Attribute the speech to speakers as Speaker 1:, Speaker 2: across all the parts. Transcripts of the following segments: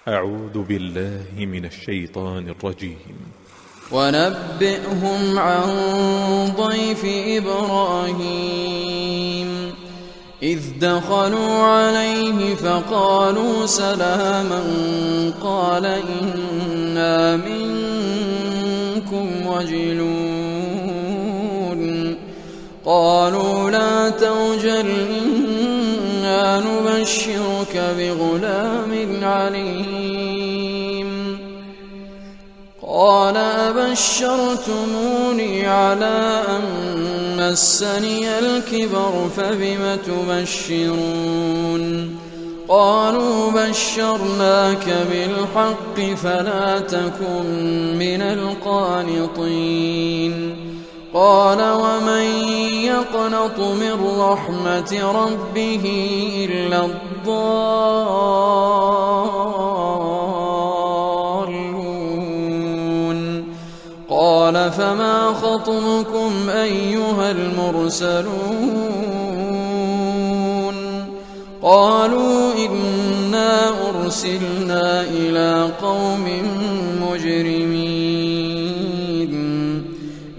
Speaker 1: أعوذ بالله من الشيطان الرجيم.
Speaker 2: ونبئهم عن ضيف إبراهيم إذ دخلوا عليه فقالوا سلاما قال إنا منكم وجلون قالوا لا توجل إنا نبشرك بغلام عليم قال أبشرتموني على أن مسني الكبر فبم تبشرون قالوا بشرناك بالحق فلا تكن من القانطين قال ومن يقنط من رحمة ربه إلا الضالون قال فما خطبكم أيها المرسلون قالوا إنا أرسلنا إلى قوم مجرمين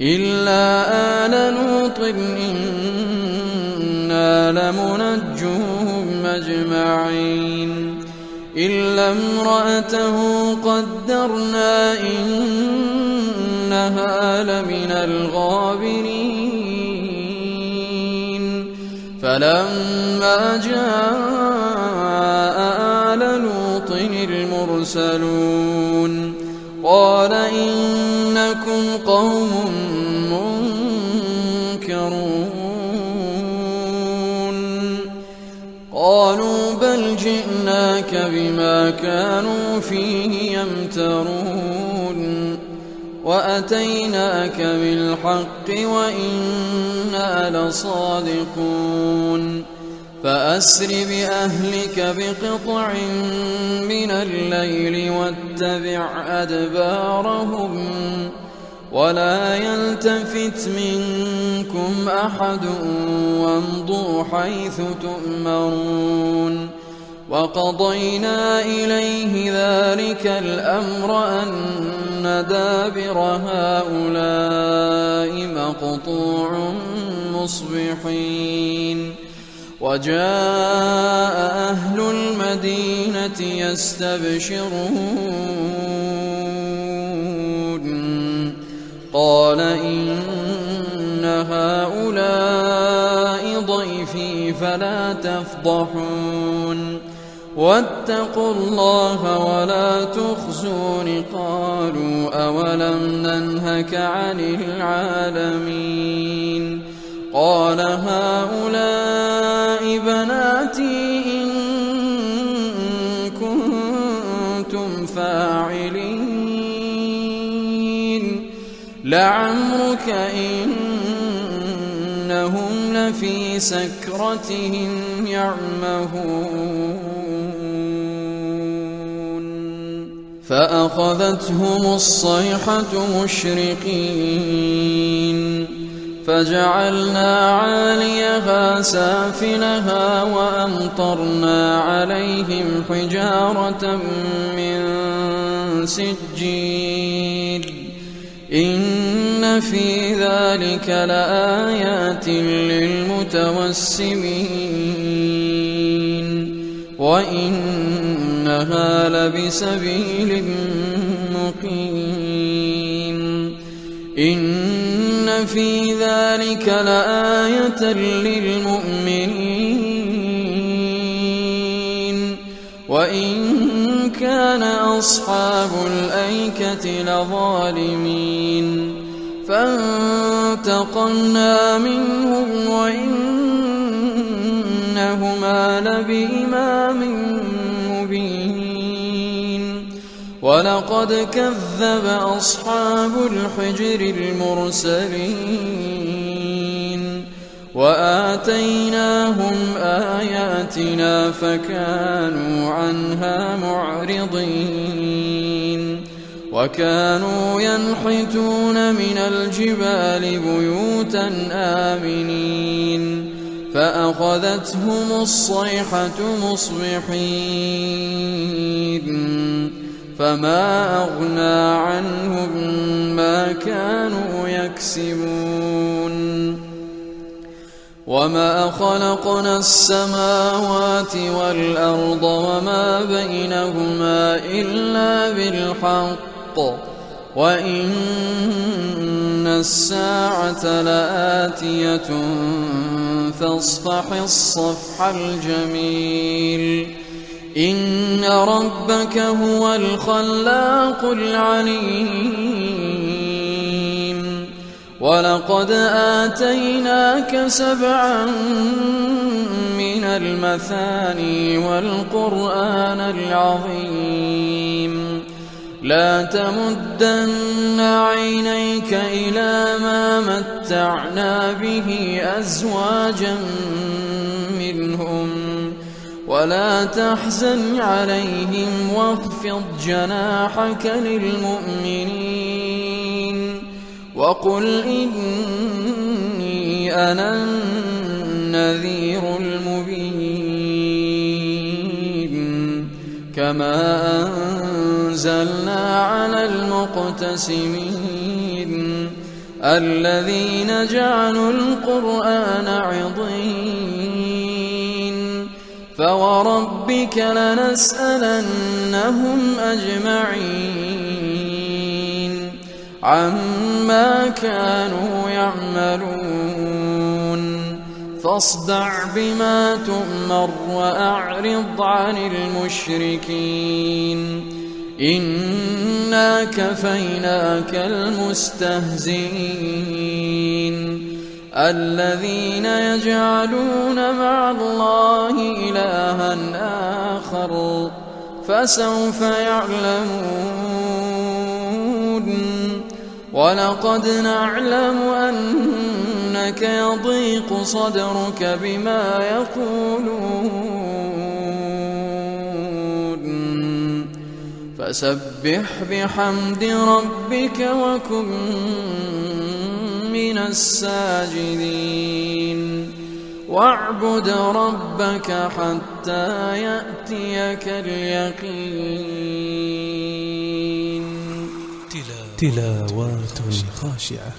Speaker 2: إلا آل لوط إنا لمنجوهم أجمعين إلا امرأته قدرنا إنها لمن الغابرين فلما جاء آل لوط المرسلون قال إنكم قوم منكرون قالوا بل جئناك بما كانوا فيه يمترون وأتيناك بالحق وإنا لصادقون فأسر بأهلك بقطع من الليل واتبع أدبارهم ولا يلتفت منكم أحد وامضوا حيث تؤمرون وقضينا إليه ذلك الأمر أن دابر هؤلاء مقطوع مصبحين وجاء أهل المدينة يستبشرون قال إن هؤلاء ضيفي فلا تفضحون واتقوا الله ولا تخزون قالوا أولم ننهك عن العالمين قال هؤلاء بناتي إن كنتم فاعلين لعمرك إنهم لفي سكرتهم يعمهون فأخذتهم الصيحة مشرقين فجعلنا عاليها سافلها وأمطرنا عليهم حجارة من سجيل إن في ذلك لآيات للمتوسمين وإنها لبسبيل مقيم إن في ذلك لآية للمؤمنين وإن كان أصحاب الأيكة لظالمين فانتقمنا منهم وإنهما لبإمام مبين ولقد كذب أصحاب الحجر المرسلين وآتيناهم آياتنا فكانوا عنها معرضين وكانوا ينحتون من الجبال بيوتا آمنين فأخذتهم الصيحة مصبحين فما أغنى عنهم ما كانوا يكسبون وما خلقنا السماوات والأرض وما بينهما إلا بالحق وإن الساعة لآتية فاصفح الصفح الجميل إن ربك هو الخلاق العليم ولقد آتيناك 7 من المثاني والقرآن العظيم لا تمدن عينيك إلى ما متعنا به أزواجا منهم ولا تحزن عليهم واخفض جناحك للمؤمنين وقل إني أنا النذير المبين كما أنزلنا على المقتسمين الذين جعلوا القرآن عضين فوربك لنسألنهم أجمعين عما كانوا يعملون فاصدع بما تؤمر وأعرض عن المشركين إنا كفيناك المستهزئين الذين يجعلون مع الله إلها آخر فسوف يعلمون ولقد نعلم أنك يضيق صدرك بما يقولون فسبح بحمد ربك وكن من الساجدين واعبد ربك حتى يأتيك اليقين
Speaker 3: تلاوات خاشعة